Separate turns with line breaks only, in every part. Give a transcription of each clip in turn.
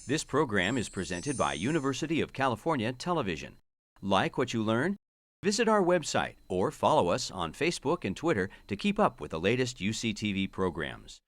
This program is presented by University of California Television. Like what you learn? Visit our website or follow us on Facebook and Twitter to keep up with the latest UCTV programs.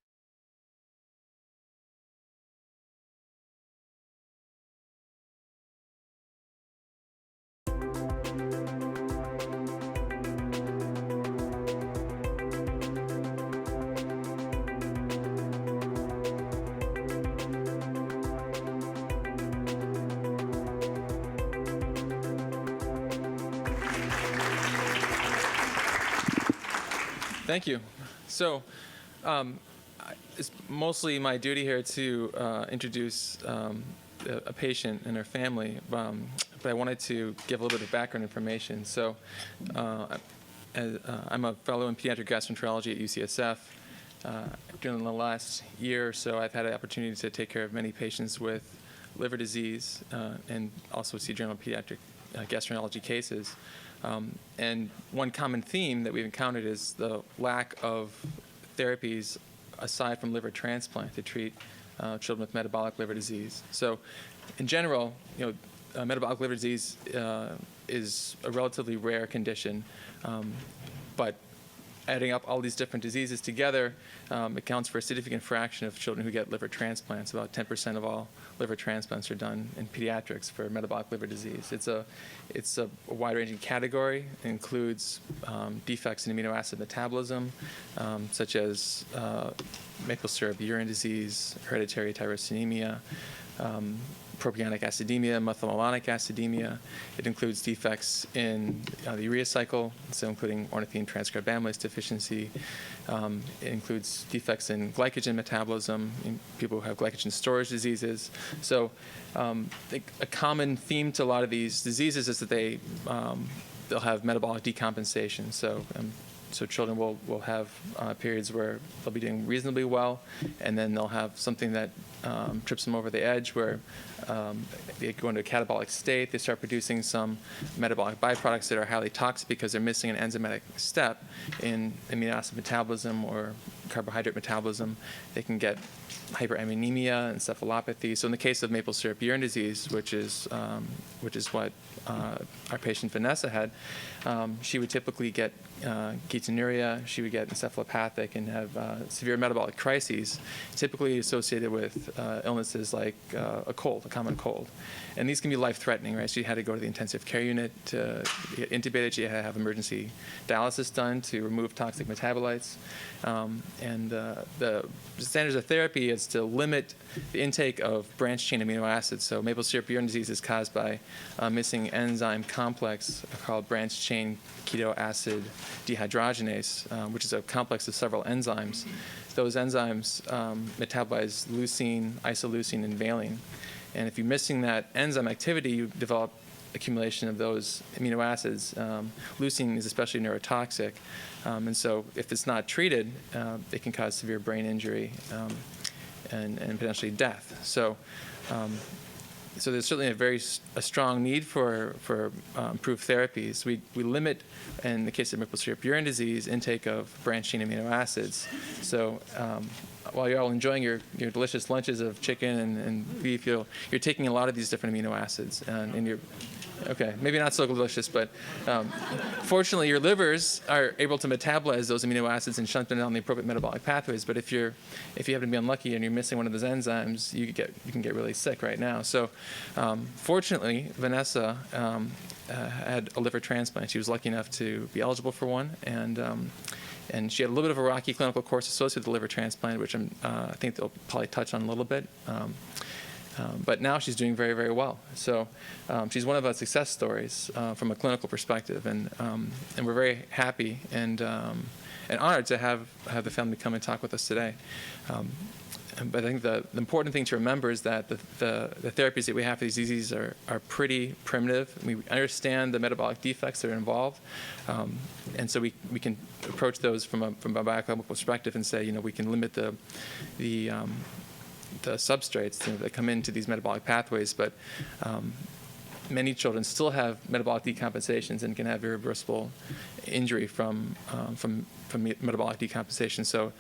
Thank you. So it's mostly my duty here to introduce a patient and her family, but I wanted to give a little bit of background information. So I'm a fellow in pediatric gastroenterology at UCSF. During the last year or so, I've had an opportunity to take care of many patients with liver disease and also see general pediatric gastroenterology cases. And one common theme that we've encountered is the lack of therapies aside from liver transplant to treat children with metabolic liver disease. So in general, metabolic liver disease is a relatively rare condition, but adding up all these different diseases together accounts for a significant fraction of children who get liver transplants. About 10% of all liver transplants are done in pediatrics for metabolic liver disease. It's a wide-ranging category. It includes defects in amino acid metabolism, such as maple syrup urine disease, hereditary tyrosinemia, propionic acidemia, methylmalonic acidemia. It includes defects in the urea cycle, so including ornithine transcarbamylase deficiency. It includes defects in glycogen metabolism in people who have glycogen storage diseases. So a common theme to a lot of these diseases is that they'll have metabolic decompensation. So children will have periods where they'll be doing reasonably well, and then they'll have something that trips them over the edge where they go into a catabolic state. They start producing some metabolic byproducts that are highly toxic because they're missing an enzymatic step in amino acid metabolism or carbohydrate metabolism. They can get hyperammonemia and encephalopathy. So in the case of maple syrup urine disease, which is what our patient Vanessa had, she would typically get ketonuria, she would get encephalopathic and have severe metabolic crises, typically associated with illnesses like a common cold. And these can be life-threatening, right? She had to go to the intensive care unit to get intubated. She had to have emergency dialysis done to remove toxic metabolites. And the standards of therapy is to limit the intake of branched-chain amino acids. So maple syrup urine disease is caused by missing enzyme complex called branched-chain keto acid dehydrogenase, which is a complex of several enzymes. Those enzymes metabolize leucine, isoleucine, and valine. And if you're missing that enzyme activity, you develop accumulation of those amino acids. Leucine is especially neurotoxic. And so if it's not treated, it can cause severe brain injury and potentially death. So there's certainly a strong need for improved therapies. We limit, in the case of maple syrup urine disease, intake of branched-chain amino acids. So while you're all enjoying your delicious lunches of chicken and beef, you're taking a lot of these different amino acids, and you're okay, maybe not so delicious, but fortunately your livers are able to metabolize those amino acids and shunt them down the appropriate metabolic pathways. But if you happen to be unlucky and you're missing one of those enzymes, you can get really sick right now. So fortunately, Vanessa had a liver transplant. She was lucky enough to be eligible for one, and she had a little bit of a rocky clinical course associated with the liver transplant, which I think they'll probably touch on a little bit. But now she's doing very, very well. So she's one of our success stories from a clinical perspective, and we're very happy and honored to have the family come and talk with us today. But I think the important thing to remember is that the therapies that we have for these diseases are pretty primitive. We understand the metabolic defects that are involved, and so we can approach those from a biochemical perspective and say, we can limit the substrates that come into these metabolic pathways, but many children still have metabolic decompensations and can have irreversible injury from metabolic decompensation. So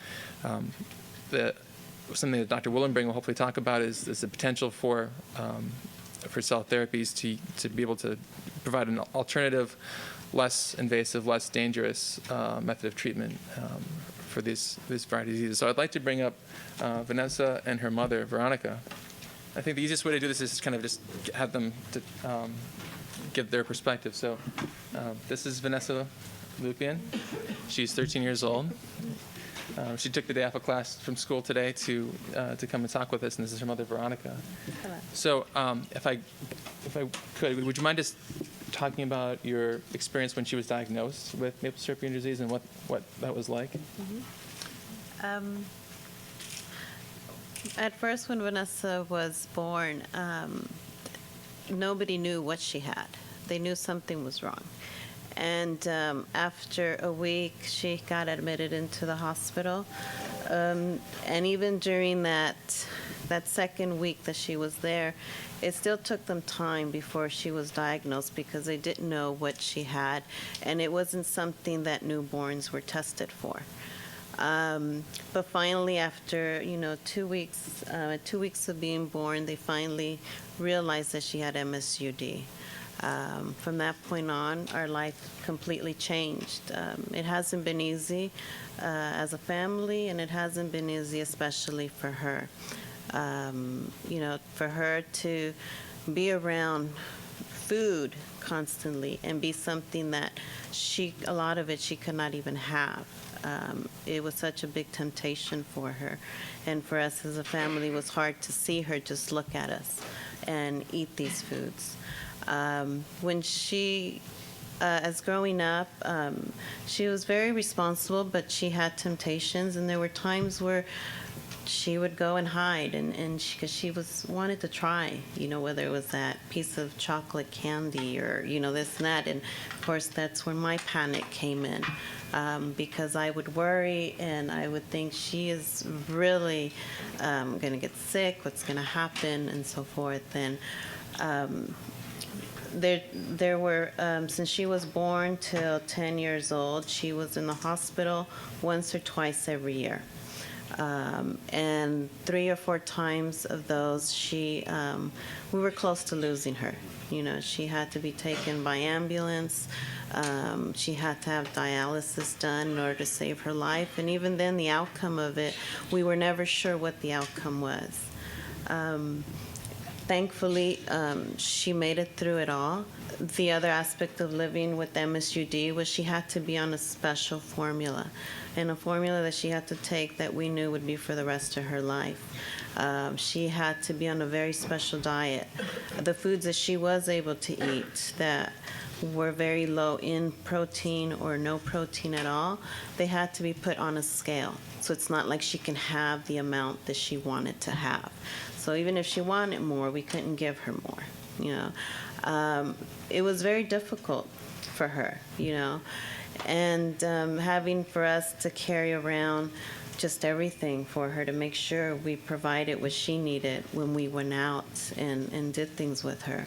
something that Dr. Willenbring will hopefully talk about is the potential for cell therapies to be able to provide an alternative, less invasive, less dangerous method of treatment for this variety of diseases. So I'd like to bring up Vanessa and her mother, Veronica. I think the easiest way to do this is kind of just have them to, give their perspective. So this is Vanessa Lupian. She's 13 years old. She took the day off of class from school today to come and talk with us, and this is her mother, Veronica.
Hello.
So if I could, would you mind just talking about your experience when she was diagnosed with maple syrup urine disease and what that was like?
At first, when Vanessa was born, nobody knew what she had. They knew something was wrong. And after a week, she got admitted into the hospital. And even during that second week that she was there, it still took them time before she was diagnosed because they didn't know what she had, and it wasn't something that newborns were tested for. But finally, after 2 weeks of being born, they finally realized that she had MSUD. From that point on, our life completely changed. It hasn't been easy as a family, and it hasn't been easy especially for her. For her to be around food constantly and be something that a lot of it she could not even have. It was such a big temptation for her. And for us as a family, it was hard to see her just look at us and eat these foods. When she, as growing up, she was very responsible, but she had temptations, and there were times where she would go and hide, and because she wanted to try, whether it was that piece of chocolate candy or this and that, and of course that's where my panic came in, because I would worry and I would think she is really going to get sick, what's going to happen, and so forth. And there were, since she was born till 10 years old, she was in the hospital once or twice every year. And 3 or 4 times of those, we were close to losing her. She had to be taken by ambulance. She had to have dialysis done in order to save her life. And even then, the outcome of it, we were never sure what the outcome was. Thankfully, she made it through it all. The other aspect of living with MSUD was she had to be on a special formula, and a formula that she had to take that we knew would be for the rest of her life. She had to be on a very special diet. The foods that she was able to eat that were very low in protein or no protein at all, they had to be put on a scale. So it's not like she can have the amount that she wanted to have. So even if she wanted more, we couldn't give her more, It was very difficult for her, and having for us to carry around just everything for her to make sure we provided what she needed when we went out and did things with her.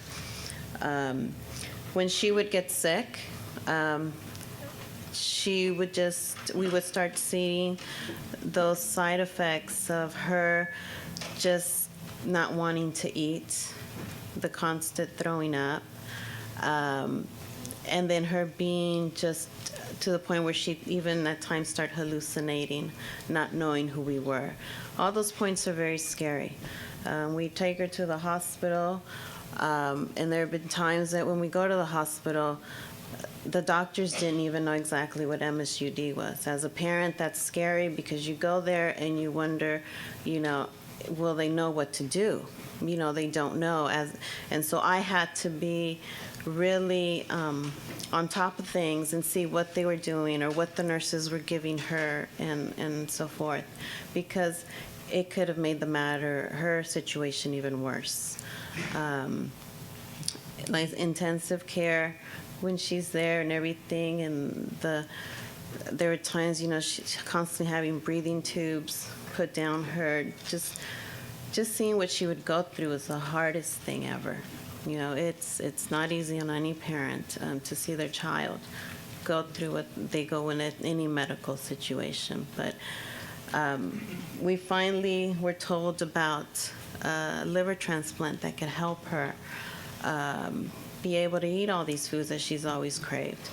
When she would get sick, we would start seeing those side effects of her just not wanting to eat, the constant throwing up, and then her being just to the point where she even at times started hallucinating, not knowing who we were. All those points are very scary. We take her to the hospital, and there have been times that when we go to the hospital, the doctors didn't even know exactly what MSUD was. As a parent, that's scary because you go there and you wonder, will they know what to do? They don't know. And so I had to be really on top of things and see what they were doing or what the nurses were giving her and so forth, because it could have made her situation even worse. Like intensive care when she's there and everything, and there were times, she's constantly having breathing tubes put down her. Just seeing what she would go through was the hardest thing ever. It's not easy on any parent to see their child go through what they go in at any medical situation. But We finally were told about a liver transplant that could help her be able to eat all these foods that she's always craved.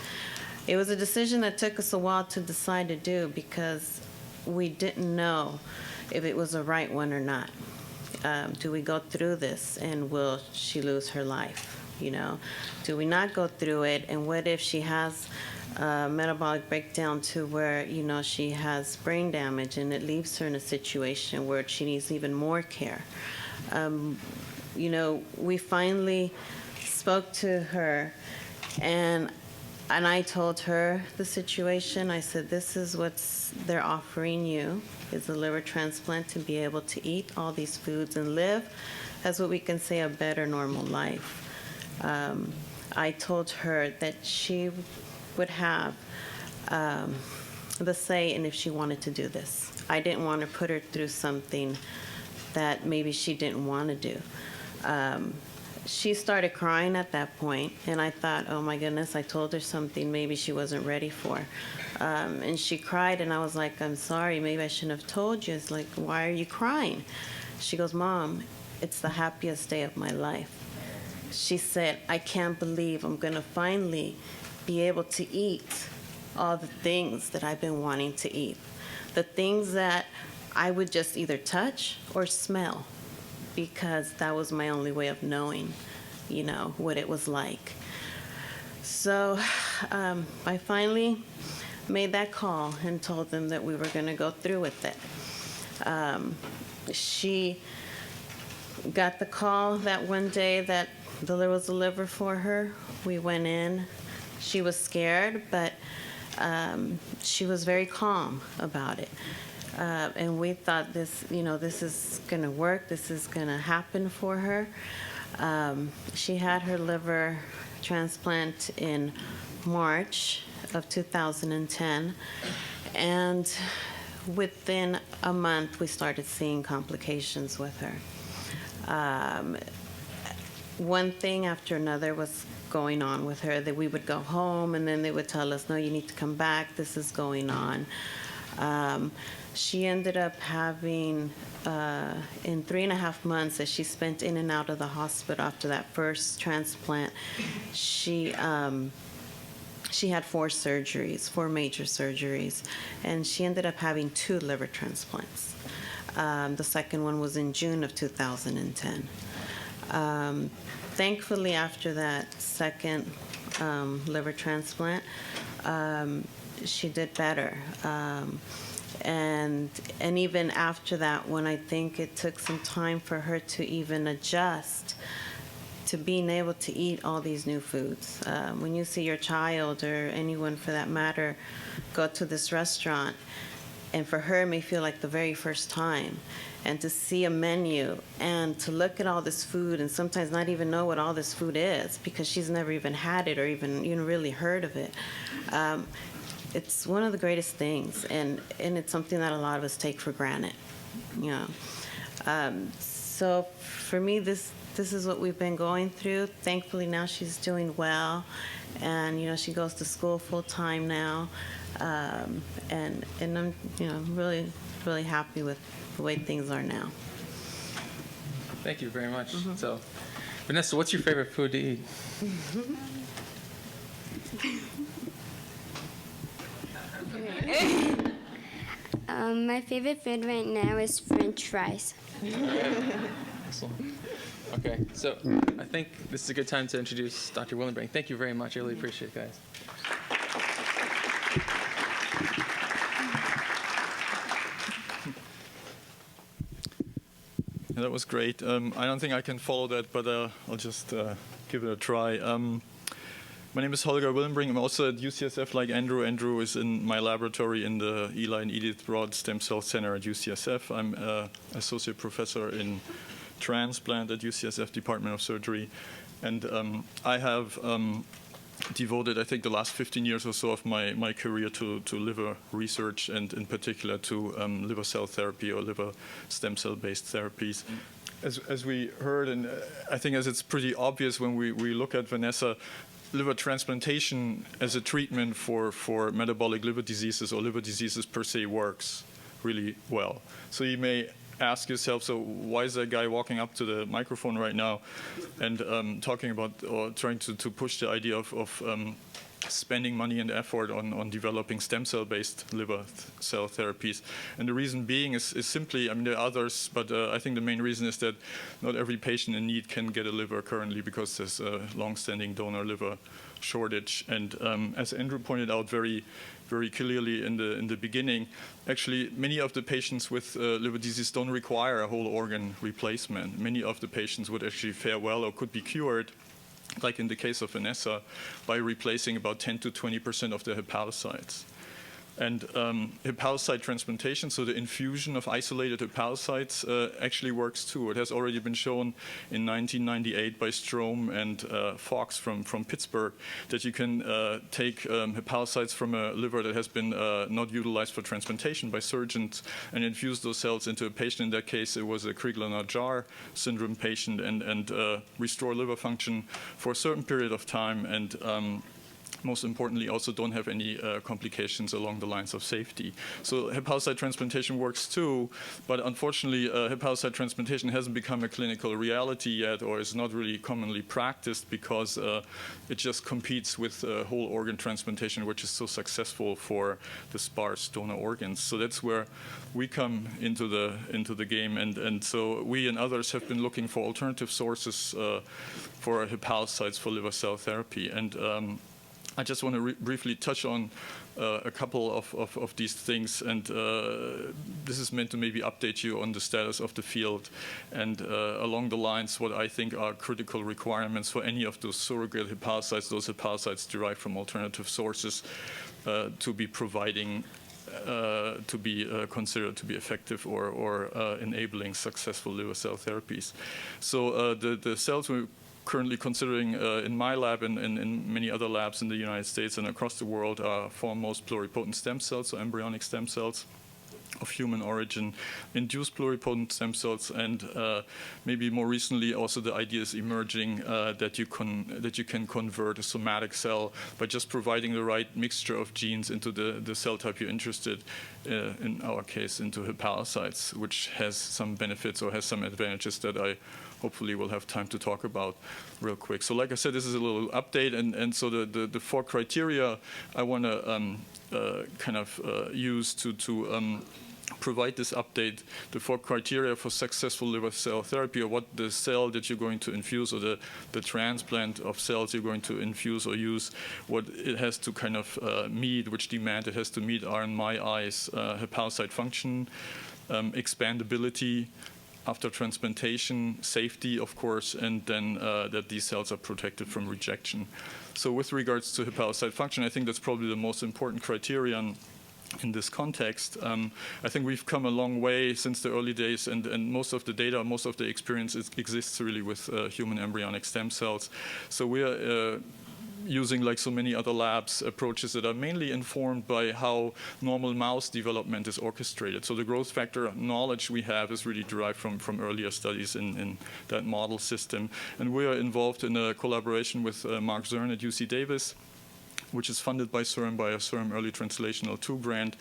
It was a decision that took us a while to decide to do because we didn't know if it was the right one or not. Do we go through this and will she lose her life? You know, do we not go through it, and what if she has metabolic breakdown to where, you know, she has brain damage and it leaves her in a situation where she needs even more care? You know, we finally spoke to her, and I told her the situation. I said, this is what they're offering you, is a liver transplant to be able to eat all these foods and live as what we can say a better normal life. I told her that she would have the say in if she wanted to do this. I didn't want to put her through something that maybe she didn't want to do. She started crying at that point, and I thought, oh my goodness, I told her something maybe she wasn't ready for. And she cried, and I was like, I'm sorry, maybe I shouldn't have told you. It's like, why are you crying? She goes, Mom, it's the happiest day of my life. She said, I can't believe I'm going to finally be able to eat all the things that I've been wanting to eat. The things that I would just either touch or smell, because that was my only way of knowing, you know, what it was like. So I finally made that call and told them that we were going to go through with it. She got the call that one day that there was a liver for her. We went in. She was scared, but she was very calm about it. And we thought this, you know, this is going to work. This is going to happen for her. She had her liver transplant in March of 2010. And within a month, we started seeing complications with her. One thing after another was going on with her, that we would go home and then they would tell us, no, you need to come back, this is going on. She ended up having, in 3.5 months that she spent in and out of the hospital after that first transplant, she had 4 surgeries, 4 major surgeries, and she ended up having 2 liver transplants. The second one was in June of 2010. Thankfully, after that second liver transplant, she did better. And even after that one, I think it took some time for her to even adjust to being able to eat all these new foods. When you see your child, or anyone for that matter, go to this restaurant, and for her it may feel like the very first time, and to see a menu and to look at all this food and sometimes not even know what all this food is because she's never even had it or even really heard of it. It's one of the greatest things, and it's something that a lot of us take for granted, you know. So for me, this is what we've been going through. Thankfully now she's doing well, and you know, she goes to school full time now, and I'm, you know, really happy with the way things are now.
Thank you very much. So, Vanessa, what's your favorite food to eat?
My favorite food right now is French fries.
Excellent. Okay, so I think this is a good time to introduce Dr. Willenbring. Thank you very much. I really appreciate it, guys.
Yeah, that was great. I don't think I can follow that, but I'll just give it a try. My name is Holger Willenbring. I'm also at UCSF like Andrew. Andrew is in my laboratory in the Eli and Edith Broad Stem Cell Center at UCSF. I'm an associate professor in transplant at UCSF Department of Surgery. And I have devoted, I think, the last 15 years or so of my career to liver research, and in particular to liver cell therapy or liver stem cell-based therapies. As we heard, and I think as it's pretty obvious when we look at Vanessa, liver transplantation as a treatment for metabolic liver diseases or liver diseases per se works, really well. So you may ask yourself, so why is that guy walking up to the microphone right now and talking about or trying to push the idea of spending money and effort on developing stem cell-based liver cell therapies? And the reason being is simply, I mean, there are others, but I think the main reason is that not every patient in need can get a liver currently because there's a long-standing donor liver shortage. And as Andrew pointed out very clearly in the beginning, actually many of the patients with liver disease don't require a whole organ replacement. Many of the patients would actually fare well or could be cured, like in the case of Vanessa, by replacing about 10 to 20% of their hepatocytes. And hepatocyte transplantation, so the infusion of isolated hepatocytes, actually works too. It has already been shown in 1998 by Strome and Fox from Pittsburgh that you can take hepatocytes from a liver that has been not utilized for transplantation by surgeons and infuse those cells into a patient. In that case, it was a Crigler-Najjar syndrome patient, and restore liver function for a certain period of time, and most importantly, also don't have any complications along the lines of safety. So hepatocyte transplantation works too, but unfortunately, hepatocyte transplantation hasn't become a clinical reality yet, or is not really commonly practiced because it just competes with whole organ transplantation, which is so successful for the sparse donor organs. So that's where we come into the game, and so we and others have been looking for alternative sources for hepatocytes for liver cell therapy. And I just want to briefly touch on a couple of these things, and this is meant to maybe update you on the status of the field and along the lines what I think are critical requirements for any of those surrogate hepatocytes, those hepatocytes derived from alternative sources, to be providing to be considered to be effective or enabling successful liver cell therapies. So the cells we're currently considering in my lab and in many other labs in the United States and across the world are foremost pluripotent stem cells, so embryonic stem cells of human origin, induced pluripotent stem cells, and maybe more recently also the idea is emerging that you can convert a somatic cell by just providing the right mixture of genes into the cell type you're interested in our case into hepatocytes, which has some benefits or has some advantages that I hopefully we'll have time to talk about real quick. So like I said, this is a little update, and so the four criteria I want to kind of use to provide this update, the four criteria for successful liver cell therapy, or what the cell that you're going to infuse, or the transplant of cells you're going to infuse or use, what it has to kind of meet, which demand it has to meet are, in my eyes, hepatocyte function, expandability, after transplantation, safety, of course, and then that these cells are protected from rejection. So with regards to hepatocyte function, I think that's probably the most important criterion in this context. I think we've come a long way since the early days, and most of the data, most of the experience exists really with human embryonic stem cells. So we are using, like so many other labs, approaches that are mainly informed by how normal mouse development is orchestrated. So the growth factor knowledge we have is really derived from earlier studies in that model system. And we are involved in a collaboration with Mark Zern at UC Davis, which is funded by CIRM, by a CIRM Early Translational 2 grant,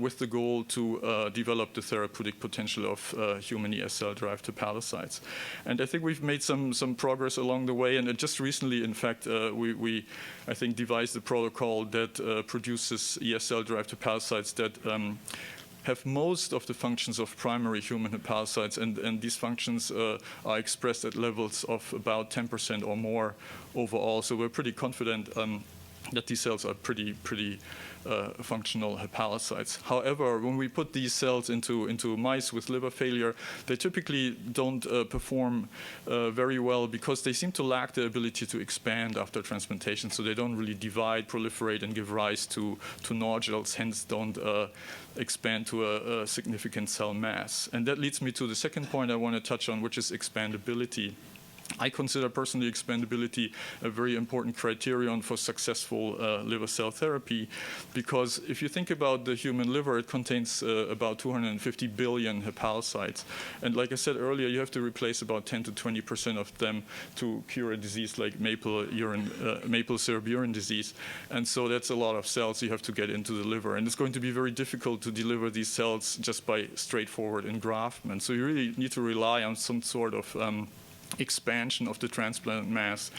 with the goal to develop the therapeutic potential of human ES cell-derived hepatocytes. And I think we've made some progress along the way, and just recently, in fact, we I think, devised a protocol that produces ES cell-derived hepatocytes that have most of the functions of primary human hepatocytes, and these functions are expressed at levels of about 10% or more overall. So we're pretty confident that these cells are pretty functional hepatocytes. However, when we put these cells into mice with liver failure, they typically don't perform very well because they seem to lack the ability to expand after transplantation. So they don't really divide, proliferate, and give rise to nodules, hence don't expand to a significant cell mass. And that leads me to the second point I want to touch on, which is expandability. I consider personally expandability a very important criterion for successful liver cell therapy, because if you think about the human liver, it contains about 250 billion hepatocytes. And like I said earlier, you have to replace about 10 to 20% of them to cure a disease like maple syrup urine disease. And so that's a lot of cells you have to get into the liver. And it's going to be very difficult to deliver these cells just by straightforward engraftment. So you really need to rely on some sort of expansion of the transplant mass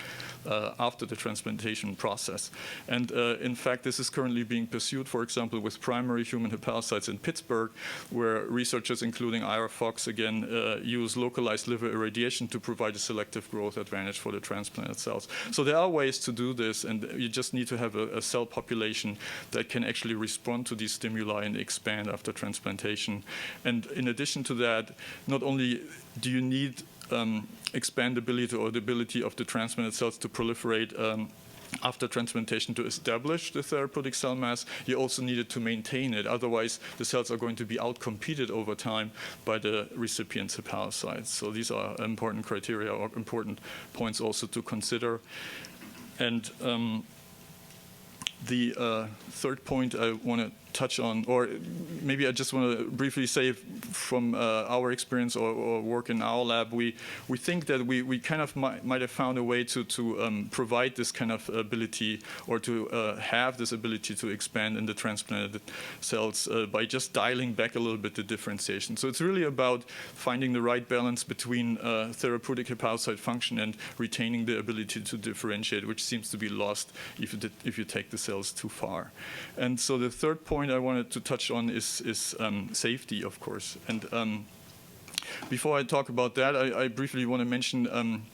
after the transplantation process. And in fact, this is currently being pursued, for example, with primary human hepatocytes in Pittsburgh, where researchers, including Ira Fox, again, use localized liver irradiation to provide a selective growth advantage for the transplanted cells. So there are ways to do this, and you just need to have a cell population that can actually respond to these stimuli and expand after transplantation. And in addition to that, not only do you need expandability or the ability of the transplanted cells to proliferate after transplantation to establish the therapeutic cell mass, you also needed to maintain it. Otherwise, the cells are going to be outcompeted over time by the recipient's hepatocytes. So these are important criteria or important points also to consider. And the third point I want to touch on, or maybe I just want to briefly say from our experience or work in our lab, we think that we kind of might have found a way to provide this kind of ability, or to have this ability to expand in the transplanted cells by just dialing back a little bit the differentiation. So it's really about finding the right balance between therapeutic hepatocyte function and retaining the ability to differentiate, which seems to be lost if you take the cells too far. And so the third point I wanted to touch on is safety, of course. And before I talk about that, I briefly want to mention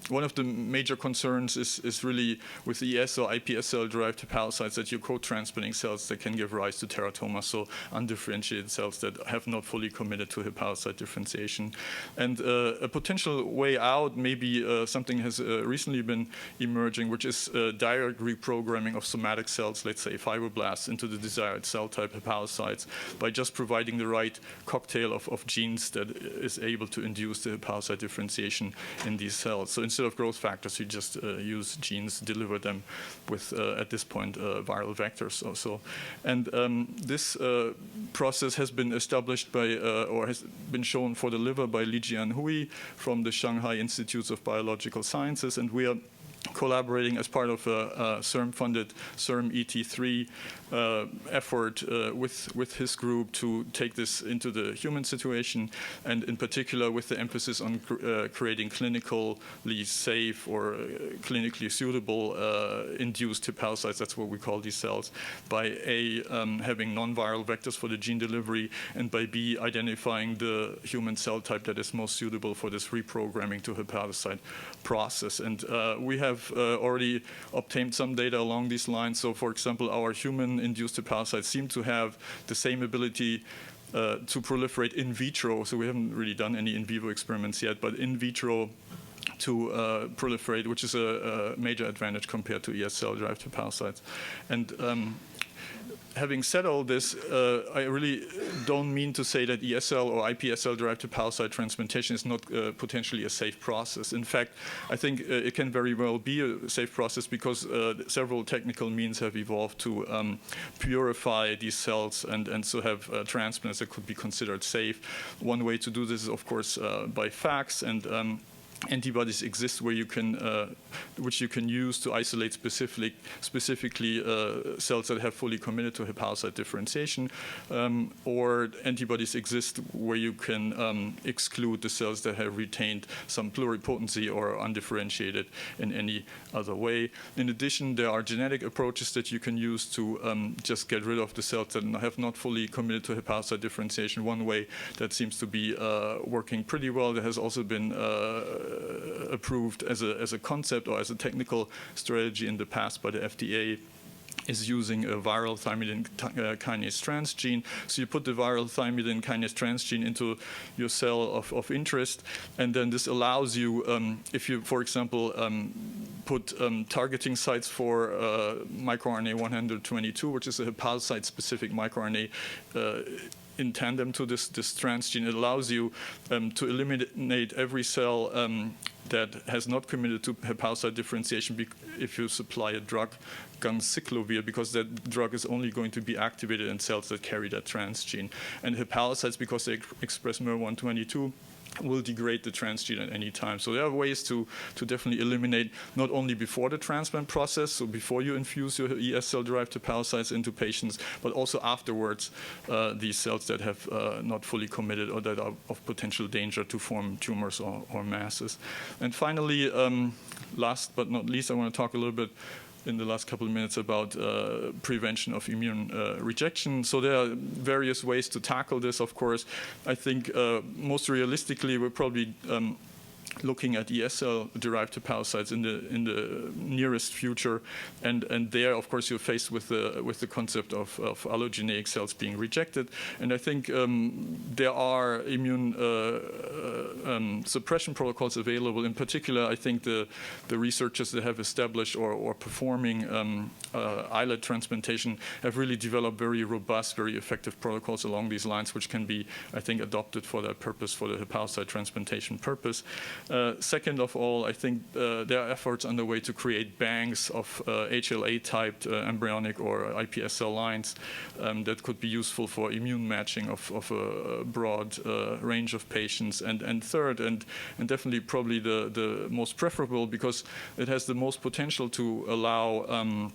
one of the major concerns is really with the ES or iPS cell-derived hepatocytes, that you're co-transplanting cells that can give rise to teratomas, so undifferentiated cells that have not fully committed to hepatocyte differentiation. And a potential way out, maybe something has recently been emerging, which is direct reprogramming of somatic cells, let's say fibroblasts, into the desired cell type hepatocytes by just providing the right cocktail of genes that is able to induce the hepatocyte differentiation in these cells. So instead of growth factors, you just use genes, deliver them with, at this point, viral vectors also. And this process has been established by, or has been shown for the liver by Li Jianhui from the Shanghai Institutes of Biological Sciences, and we are collaborating as part of a CERN-funded CERN-ET3 effort with his group to take this into the human situation, and in particular with the emphasis on creating clinically safe or clinically suitable induced hepatocytes, that's what we call these cells, by A, having non-viral vectors for the gene delivery, and by B, identifying the human cell type that is most suitable for this reprogramming to hepatocyte process. And we have already obtained some data along these lines. So for example, our human-induced hepatocytes seem to have the same ability to proliferate in vitro. So we haven't really done any in vivo experiments yet, but in vitro to proliferate, which is a major advantage compared to ES cell-derived hepatocytes. And having said all this, I really don't mean to say that ESL or iPSL-derived hepatocyte transplantation is not potentially a safe process. In fact, I think it can very well be a safe process because several technical means have evolved to purify these cells and so have transplants that could be considered safe. One way to do this is, of course, by FACS, and antibodies exist where you can, which you can use to isolate specifically cells that have fully committed to hepatocyte differentiation, or antibodies exist where you can exclude the cells that have retained some pluripotency or are undifferentiated in any other way. In addition, there are genetic approaches that you can use to just get rid of the cells that have not fully committed to hepatocyte differentiation. One way that seems to be working pretty well, that has also been approved as a concept or as a technical strategy in the past by the FDA, is using a viral thymidine kinase transgene. So you put the viral thymidine kinase transgene into your cell of interest, and then this allows you, if you, for example, put targeting sites for microRNA 122, which is a hepatocyte-specific microRNA, in tandem to this transgene. It allows you to eliminate every cell that has not committed to hepatocyte differentiation if you supply a drug, ganciclovir, because that drug is only going to be activated in cells that carry that transgene. And hepatocytes, because they express MER122, will degrade the transgene at any time. So there are ways to definitely eliminate, not only before the transplant process, so before you infuse your ES cell-derived hepatocytes into patients, but also afterwards, these cells that have not fully committed or that are of potential danger to form tumors or masses. And finally, last but not least, I want to talk a little bit in the last couple of minutes about prevention of immune rejection. So there are various ways to tackle this, of course. I think most realistically, we're probably looking at ES cell-derived hepatocytes in the nearest future, and there, of course, you're faced with the concept of allogeneic cells being rejected. And I think there are immune suppression protocols available. In particular, I think the researchers that have established or performing islet transplantation have really developed very robust, very effective protocols along these lines, which can be, I think, adopted for that purpose, for the hepatocyte transplantation purpose. Second of all, I think there are efforts underway to create banks of HLA-typed embryonic or iPS cell lines that could be useful for immune matching of a broad range of patients. And third, and definitely probably the most preferable, because it has the most potential to allow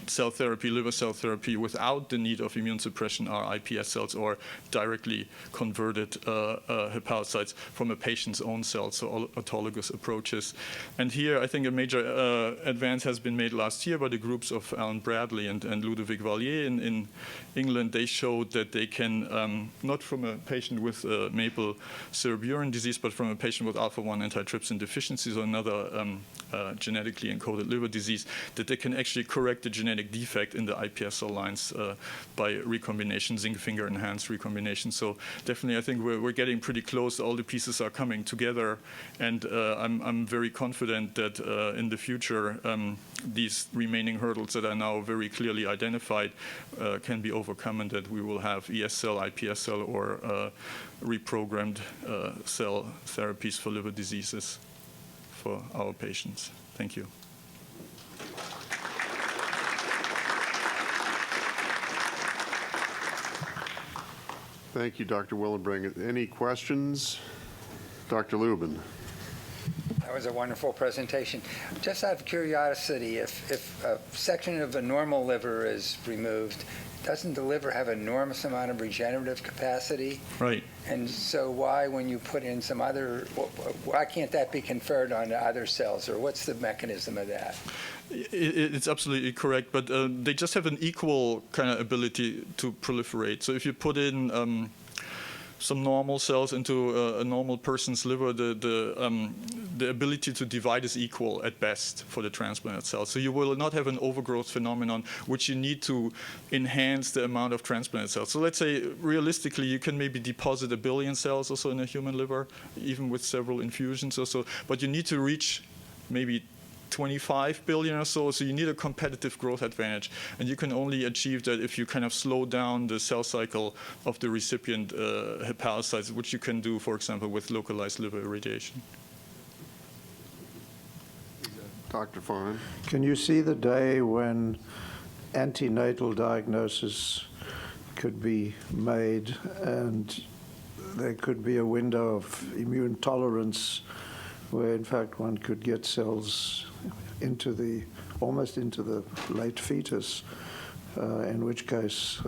cell therapy, liver cell therapy, without the need of immune suppression are iPS cells or directly converted hepatocytes from a patient's own cells, so autologous approaches. And here, I think a major advance has been made last year by the groups of Alan Bradley and Ludovic Vallier in England. They showed that they can, not from a patient with maple syrup urine disease, but from a patient with alpha-1 antitrypsin deficiency, so another genetically encoded liver disease, that they can actually correct the genetic defect in the iPS cell lines by recombination, zinc finger enhanced recombination. So definitely, I think we're getting pretty close. All the pieces are coming together, and I'm very confident that in the future, these remaining hurdles that are now very clearly identified can be overcome, and that we will have ES cell, iPS cell, or reprogrammed cell therapies for liver diseases for our patients. Thank you.
Thank you, Dr. Willenbring. Any questions? Dr. Lubin.
That was a wonderful presentation. Just out of curiosity, if a section of the normal liver is removed, doesn't the liver have an enormous amount of regenerative capacity?
Right.
And so why, when you put in some other, why can't that be conferred on other cells, or what's the mechanism of that?
It's absolutely correct, but they just have an equal kind of ability to proliferate. So if you put in some normal cells into a normal person's liver, the ability to divide is equal at best for the transplanted cells. So you will not have an overgrowth phenomenon, which you need to enhance the amount of transplanted cells. So let's say, realistically, you can maybe deposit 1 billion cells or so in a human liver, even with several infusions or so, but you need to reach maybe 25 billion or so you need a competitive growth advantage. And you can only achieve that if you kind of slow down the cell cycle of the recipient hepatocytes, which you can do, for example, with localized liver irradiation.
Dr. Fine.
Can you see the day when antenatal diagnosis could be made and there could be a window of immune tolerance where, in fact, one could get cells into the, almost into the late fetus, in which case,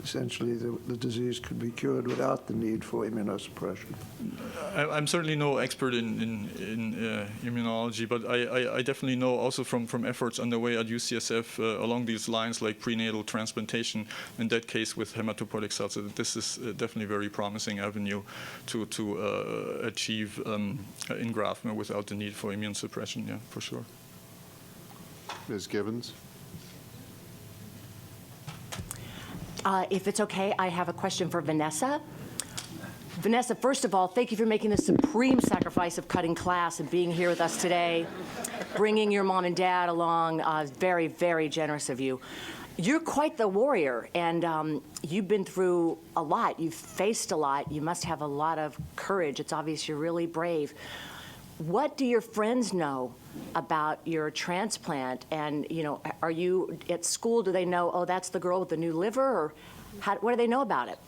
essentially, the disease could be cured without the need for immunosuppression?
I'm certainly no expert in immunology, but I definitely know also from efforts underway at UCSF along these lines, like prenatal transplantation, in that case with hematopoietic cells, that this is definitely a very promising avenue to achieve engraftment without the need for immune suppression, yeah, for sure.
Ms. Gibbons.
If it's okay, I have a question for Vanessa. Vanessa, first of all, thank you for making the supreme sacrifice of cutting class and being here with us today, bringing your mom and dad along. Very, very generous of you. You're quite the warrior, and you've been through a lot. You've faced a lot. You must have a lot of courage. It's obvious you're really brave. What do your friends know about your transplant? And, you know, are you at school, do they know, oh, that's the girl with the new liver? Or what do they know about it?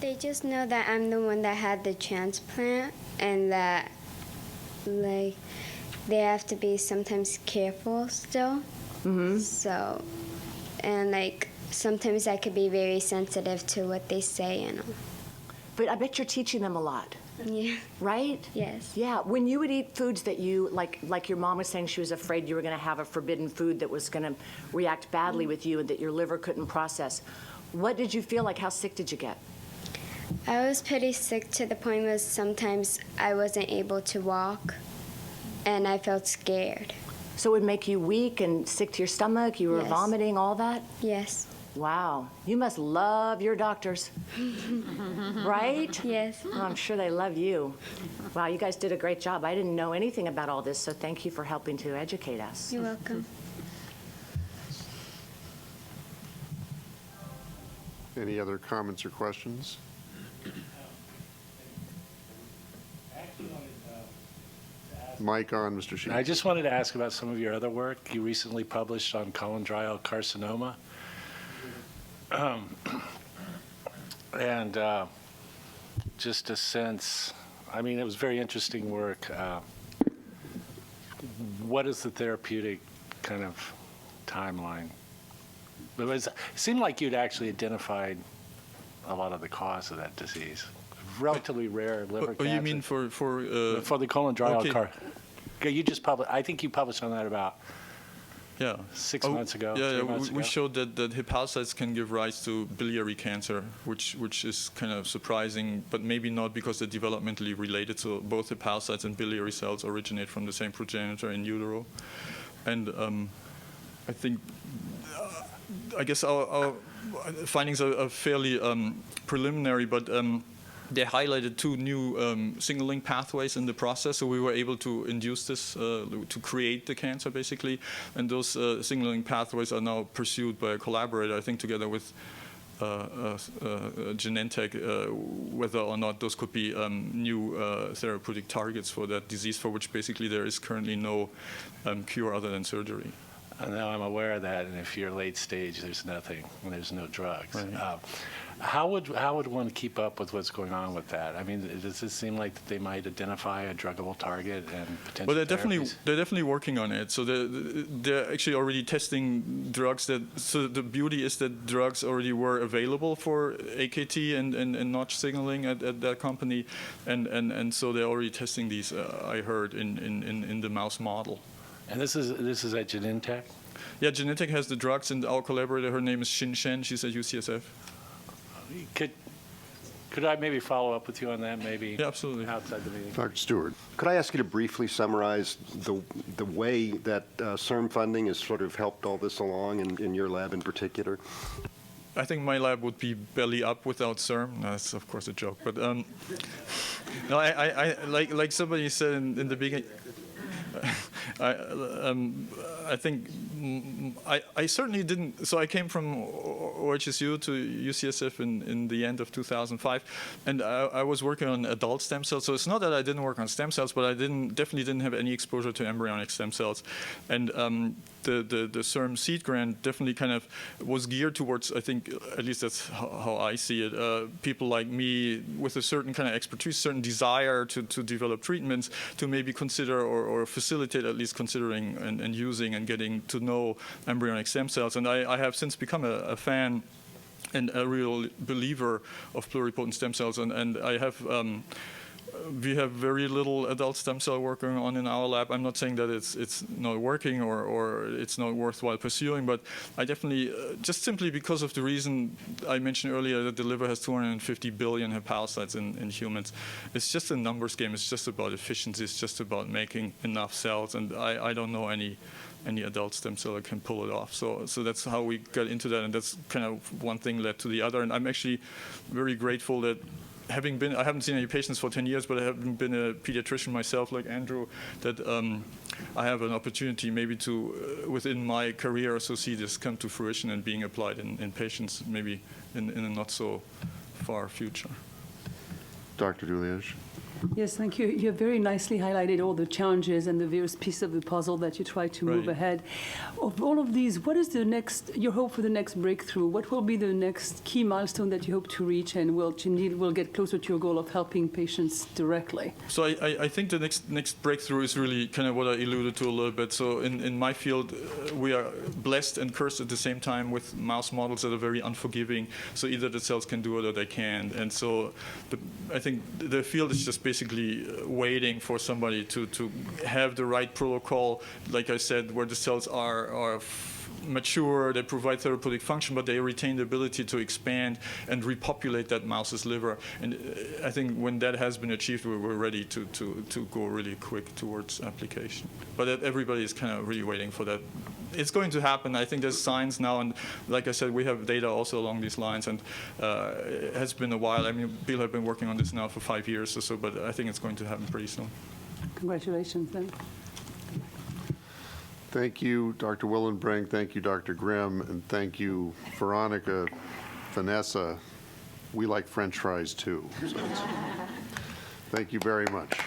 They just know that I'm the one that had the transplant, and that, like, they have to be sometimes careful still. So, and like, sometimes I could be very sensitive to what they say, you know.
But I bet you're teaching them a lot,
Yeah.
right?
Yes.
Yeah, when you would eat foods that you, like your mom was saying she was afraid you were going to have a forbidden food that was going to react badly with you and that your liver couldn't process, what did you feel like? How sick did you get?
I was pretty sick to the point where sometimes I wasn't able to walk, and I felt scared.
So it would make you weak and sick to your stomach, you were
Yes.
vomiting, all that?
Yes.
Wow, you must love your doctors, right?
Yes.
Oh, I'm sure they love you. Wow, you guys did a great job. I didn't know anything about all this, so thank you for helping to educate us.
You're welcome.
Any other comments or questions? Mic on, Mr. Sheets.
I just wanted to ask about some of your other work. You recently published on cholangiocarcinoma. And just a sense, I mean, it was very interesting work. What is the therapeutic kind of timeline? It seemed like you'd actually identified a lot of the cause of that disease. Relatively rare liver cancer.
You mean for
the cholangiocarcinoma?
okay.
Okay, you just published. I think you published on that about
Yeah.
6 months ago.
Yeah,
3 months
we
ago.
showed that hepatocytes can give rise to biliary cancer, which is kind of surprising, but maybe not because they're developmentally related. So both hepatocytes and biliary cells originate from the same progenitor in utero. And I think, I guess our findings are fairly preliminary, but they highlighted two new signaling pathways in the process, so we were able to induce this, to create the cancer, basically. And those signaling pathways are now pursued by a collaborator, I think, together with Genentech, whether or not those could be new therapeutic targets for that disease, for which basically there is currently no cure other than surgery.
Now I'm aware of that, and if you're late stage, there's nothing, and there's no drugs.
Right.
How would one keep up with what's going on with that? I mean, does it seem like that they might identify a druggable target and potential
Well,
therapies?
they're definitely working on it. So they're actually already testing drugs that. So the beauty is that drugs already were available for AKT and Notch signaling at that company, and so they're already testing these. I heard in the mouse model.
And this is at Genentech?
Yeah, Genentech has the drugs, and our collaborator, her name is Xin Shen. She's at UCSF.
Could I maybe follow up with you on that, maybe?
Yeah, absolutely.
Outside the meeting.
Dr. Stewart.
Could I ask you to briefly summarize the way that CIRM funding has sort of helped all this along in your lab in particular?
I think my lab would be belly up without CIRM. No, that's of course a joke, but no, I like somebody said in the beginning. I think I certainly didn't. So I came from OHSU to UCSF in the end of 2005, and I was working on adult stem cells. So it's not that I didn't work on stem cells, but I definitely didn't have any exposure to embryonic stem cells, and the CIRM seed grant definitely kind of was geared towards, I think, at least that's how I see it, people like me with a certain kind of expertise, certain desire to develop treatments, to maybe consider or facilitate at least considering and using and getting to know embryonic stem cells. And I have since become a fan and a real believer of pluripotent stem cells, and I have we have very little adult stem cell work going on in our lab. I'm not saying that it's not working or it's not worthwhile pursuing, but I definitely, just simply because of the reason I mentioned earlier that the liver has 250 billion hepatocytes in humans, it's just a numbers game. It's just about efficiency. It's just about making enough cells, and I don't know any adult stem cell that can pull it off. So that's how we got into that, and that's kind of one thing led to the other. And I'm actually very grateful that I haven't seen any patients for 10 years, but I haven't been a pediatrician myself like Andrew, that I have an opportunity maybe to, within my career, also see this come to fruition and being applied in patients maybe in a not so far future.
Dr. Duliege?
Yes, thank you. You have very nicely highlighted all the challenges and the various pieces of the puzzle that you try to move
Right.
ahead. Of all of these, what is your hope for the next breakthrough? What will be the next key milestone that you hope to reach and will get closer to your goal of helping patients directly?
So I think the next breakthrough is really kind of what I alluded to a little bit. So in my field, we are blessed and cursed at the same time with mouse models that are very unforgiving. So either the cells can do it or they can't. And so I think the field is just basically waiting for somebody to have the right protocol, like I said, where the cells are mature, they provide therapeutic function, but they retain the ability to expand and repopulate that mouse's liver. And I think when that has been achieved, we're ready to go really quick towards application. But everybody is kind of really waiting for that. It's going to happen. I think there's signs now, and like I said, we have data also along these lines, and it has been a while. I mean, Bill has been working on this now for 5 years or so, but I think it's going to happen pretty soon.
Congratulations, then.
Thank you, Dr. Willenbrink. Thank you, Dr. Grimm. And thank you, Veronica, Vanessa. We like French fries, too. So thank you very much.